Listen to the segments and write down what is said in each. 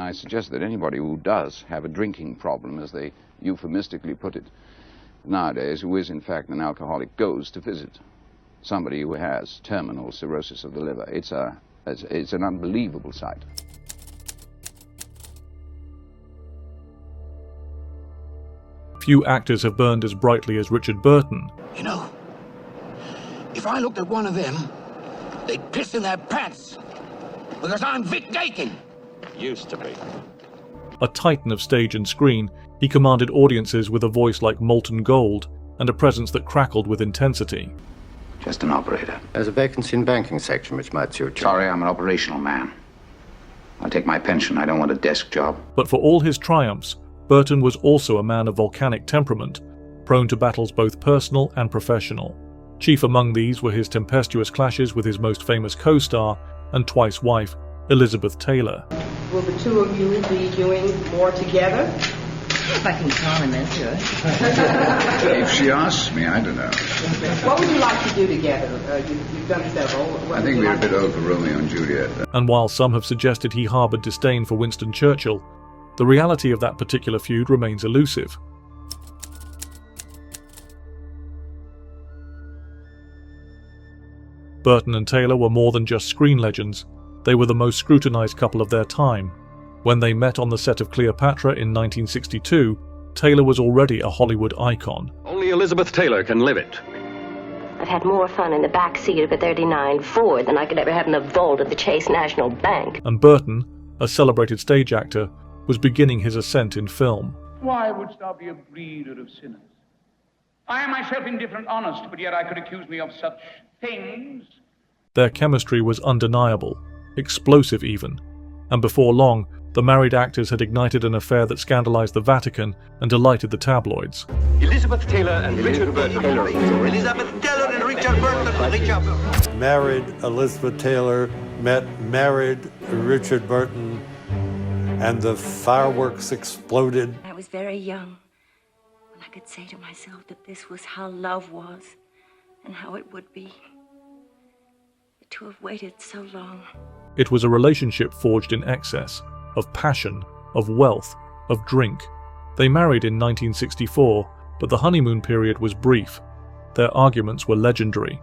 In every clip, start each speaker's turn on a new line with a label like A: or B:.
A: and I suggest that anybody who does have a drinking problem, as they euphemistically put it nowadays, who is in fact an alcoholic, goes to visit somebody who has terminal cirrhosis of the liver. It's an unbelievable sight.
B: Few actors have burned as brightly as Richard Burton.
C: You know, if I looked at one of them, they'd piss in their pants, because I'm Vic Dakin.
D: Used to be.
B: A titan of stage and screen, he commanded audiences with a voice like molten gold and a presence that crackled with intensity.
A: Just an operator.
E: There's a vacancy in banking section which might suit you.
A: Sorry, I'm an operational man. I'll take my pension. I don't want a desk job.
B: But for all his triumphs, Burton was also a man of volcanic temperament, prone to battles both personal and professional. Chief among these were his tempestuous clashes with his most famous co-star and twice wife, Elizabeth Taylor.
F: Will the two of you be doing more together?
G: If I can compliment her.
A: If she asks me, I don't know.
F: What would you like to do together? You've done several.
A: I think we're a bit old for Romeo and Juliet.
B: And while some have suggested he harboured disdain for Winston Churchill, the reality of that particular feud remains elusive. Burton and Taylor were more than just screen legends. They were the most scrutinised couple of their time. When they met on the set of Cleopatra in 1962, Taylor was already a Hollywood icon.
D: Only Elizabeth Taylor can live it.
H: I've had more fun in the back seat of a '39 Ford than I could ever have in the vault of the Chase National Bank.
B: And Burton, a celebrated stage actor, was beginning his ascent in film.
I: Why wouldst thou be a breeder of sinners? I am myself indifferent honest, but yet I could accuse me of such things.
B: Their chemistry was undeniable, explosive even, and before long, the married actors had ignited an affair that scandalized the Vatican and delighted the tabloids.
D: Elizabeth Taylor and Richard Burton.
C: Elizabeth Taylor and Richard Burton.
J: Married Elizabeth Taylor, met married Richard Burton, and the fireworks exploded.
H: I was very young when I could say to myself that this was how love was and how it would be. But to have waited so long.
B: It was a relationship forged in excess, of passion, of wealth, of drink. They married in 1964, but the honeymoon period was brief. Their arguments were legendary.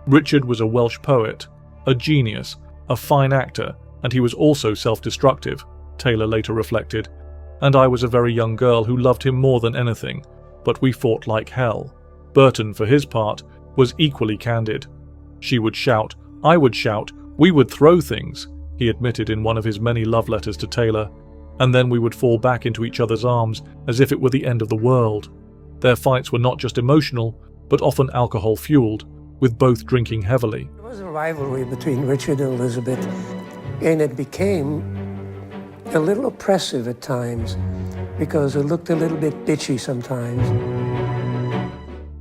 B: Richard was a Welsh poet, a genius, a fine actor, and he was also self-destructive, Taylor later reflected. And I was a very young girl who loved him more than anything, but we fought like hell. Burton, for his part, was equally candid. She would shout, I would shout, we would throw things, he admitted in one of his many love letters to Taylor, and then we would fall back into each other's arms as if it were the end of the world. Their fights were not just emotional, but often alcohol-fueled, with both drinking heavily.
K: There was a rivalry between Richard and Elizabeth, and it became a little oppressive at times, because it looked a little bit bitchy sometimes.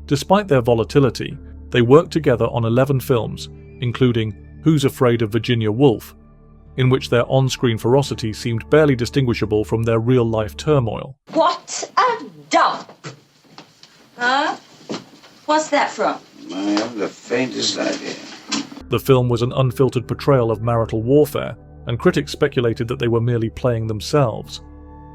B: Despite their volatility, they worked together on 11 films, including Who's Afraid of Virginia Woolf, in which their on-screen ferocity seemed barely distinguishable from their real-life turmoil.
G: What a dump! Huh? What's that from?
C: I haven't the faintest idea.
B: The film was an unfiltered portrayal of marital warfare, and critics speculated that they were merely playing themselves.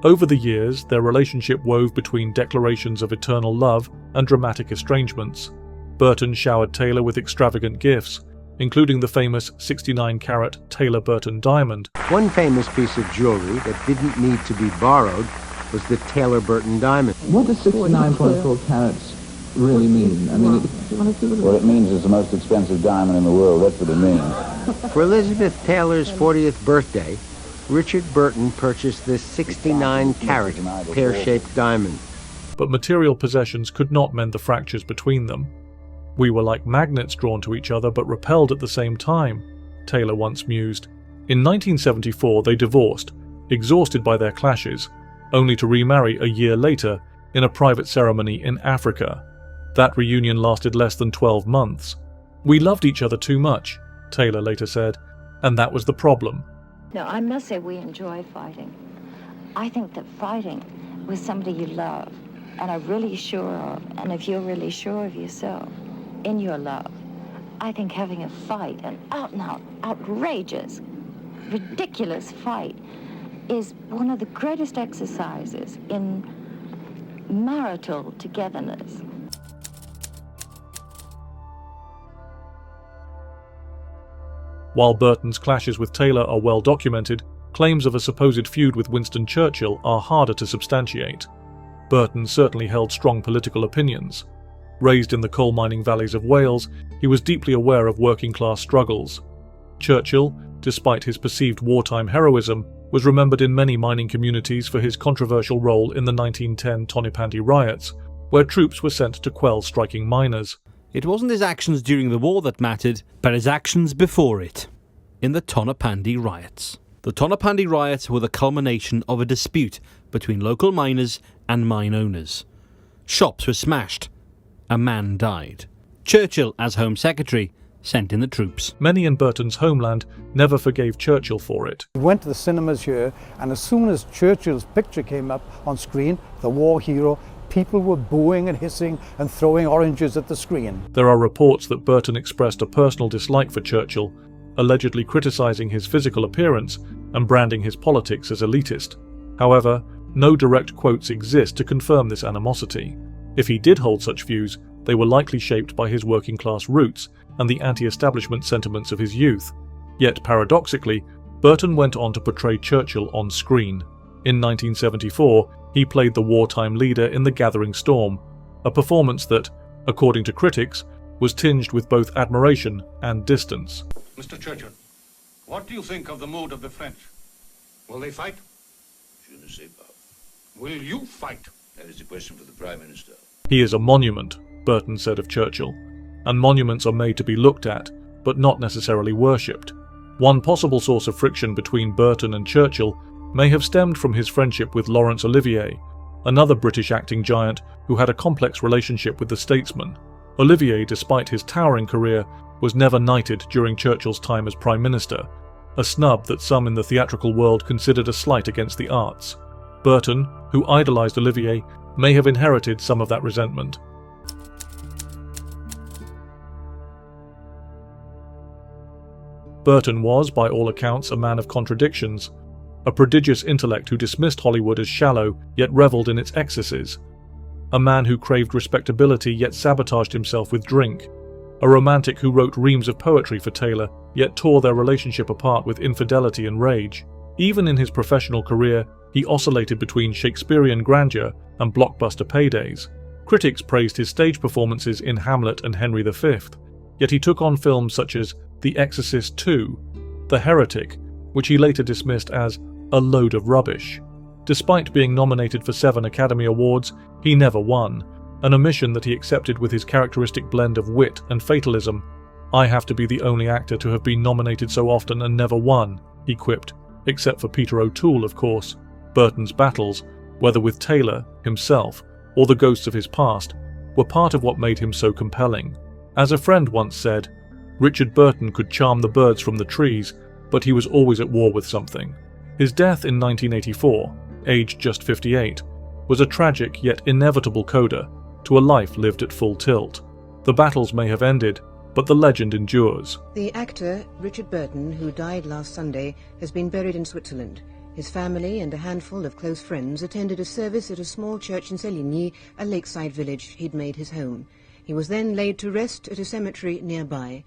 B: Over the years, their relationship wove between declarations of eternal love and dramatic estrangements. Burton showered Taylor with extravagant gifts, including the famous 69-carat Taylor Burton diamond.
E: One famous piece of jewelry that didn't need to be borrowed was the Taylor Burton diamond.
L: What does 69.4 carats really mean? I mean,
M: what it means is the most expensive diamond in the world. That's what it means.
E: For Elizabeth Taylor's 40th birthday, Richard Burton purchased this 69-carat pear-shaped diamond.
B: But material possessions could not mend the fractures between them. We were like magnets drawn to each other but repelled at the same time, Taylor once mused. In 1974 they divorced, exhausted by their clashes, only to remarry a year later in a private ceremony in Africa. That reunion lasted less than 12 months. We loved each other too much, Taylor later said, and that was the problem.
H: No, I must say we enjoy fighting. I think that fighting with somebody you love and are really sure of, and if you're really sure of yourself in your love, I think having a fight, an out-and-out, outrageous, ridiculous fight, is one of the greatest exercises in marital togetherness.
B: While Burton's clashes with Taylor are well documented, claims of a supposed feud with Winston Churchill are harder to substantiate. Burton certainly held strong political opinions. Raised in the coal mining valleys of Wales, he was deeply aware of working-class struggles. Churchill, despite his perceived wartime heroism, was remembered in many mining communities for his controversial role in the 1910 Tonypandy riots, where troops were sent to quell striking miners.
N: It wasn't his actions during the war that mattered, but his actions before it, in the Tonypandy riots. The Tonypandy riots were the culmination of a dispute between local miners and mine owners. Shops were smashed. A man died. Churchill, as Home Secretary, sent in the troops. Many in Burton's homeland never forgave Churchill for it.
O: We went to the cinemas here, and as soon as Churchill's picture came up on screen, the war hero, people were booing and hissing and throwing oranges at the screen.
B: There are reports that Burton expressed a personal dislike for Churchill, allegedly criticising his physical appearance and branding his politics as elitist. However, no direct quotes exist to confirm this animosity. If he did hold such views, they were likely shaped by his working-class roots and the anti-establishment sentiments of his youth. Yet paradoxically, Burton went on to portray Churchill on screen. In 1974, he played the wartime leader in The Gathering Storm, a performance that, according to critics, was tinged with both admiration and distance.
C: Mr. Churchill, what do you think of the mood of the French? Will they fight?
P: Je ne sais pas.
C: Will you fight?
P: That is a question for the Prime Minister.
B: He is a monument, Burton said of Churchill, and monuments are made to be looked at, but not necessarily worshipped. One possible source of friction between Burton and Churchill may have stemmed from his friendship with Laurence Olivier, another British acting giant who had a complex relationship with the statesman. Olivier, despite his towering career, was never knighted during Churchill's time as Prime Minister, a snub that some in the theatrical world considered a slight against the arts. Burton, who idolised Olivier, may have inherited some of that resentment. Burton was, by all accounts, a man of contradictions, a prodigious intellect who dismissed Hollywood as shallow yet revelled in its excesses, a man who craved respectability yet sabotaged himself with drink, a romantic who wrote reams of poetry for Taylor yet tore their relationship apart with infidelity and rage. Even in his professional career, he oscillated between Shakespearean grandeur and blockbuster paydays. Critics praised his stage performances in Hamlet and Henry V, yet he took on films such as The Exorcist II, The Heretic, which he later dismissed as a load of rubbish. Despite being nominated for 7 Academy Awards, he never won, an omission that he accepted with his characteristic blend of wit and fatalism. "I have to be the only actor to have been nominated so often and never won," he quipped, except for Peter O'Toole, of course. Burton's battles, whether with Taylor, himself, or the ghosts of his past, were part of what made him so compelling. As a friend once said, Richard Burton could charm the birds from the trees, but he was always at war with something. His death in 1984, aged just 58, was a tragic yet inevitable coda to a life lived at full tilt. The battles may have ended, but the legend endures.
Q: The actor, Richard Burton, who died last Sunday, has been buried in Switzerland. His family and a handful of close friends attended a service at a small church in Séligny, a lakeside village he'd made his home. He was then laid to rest at a cemetery nearby.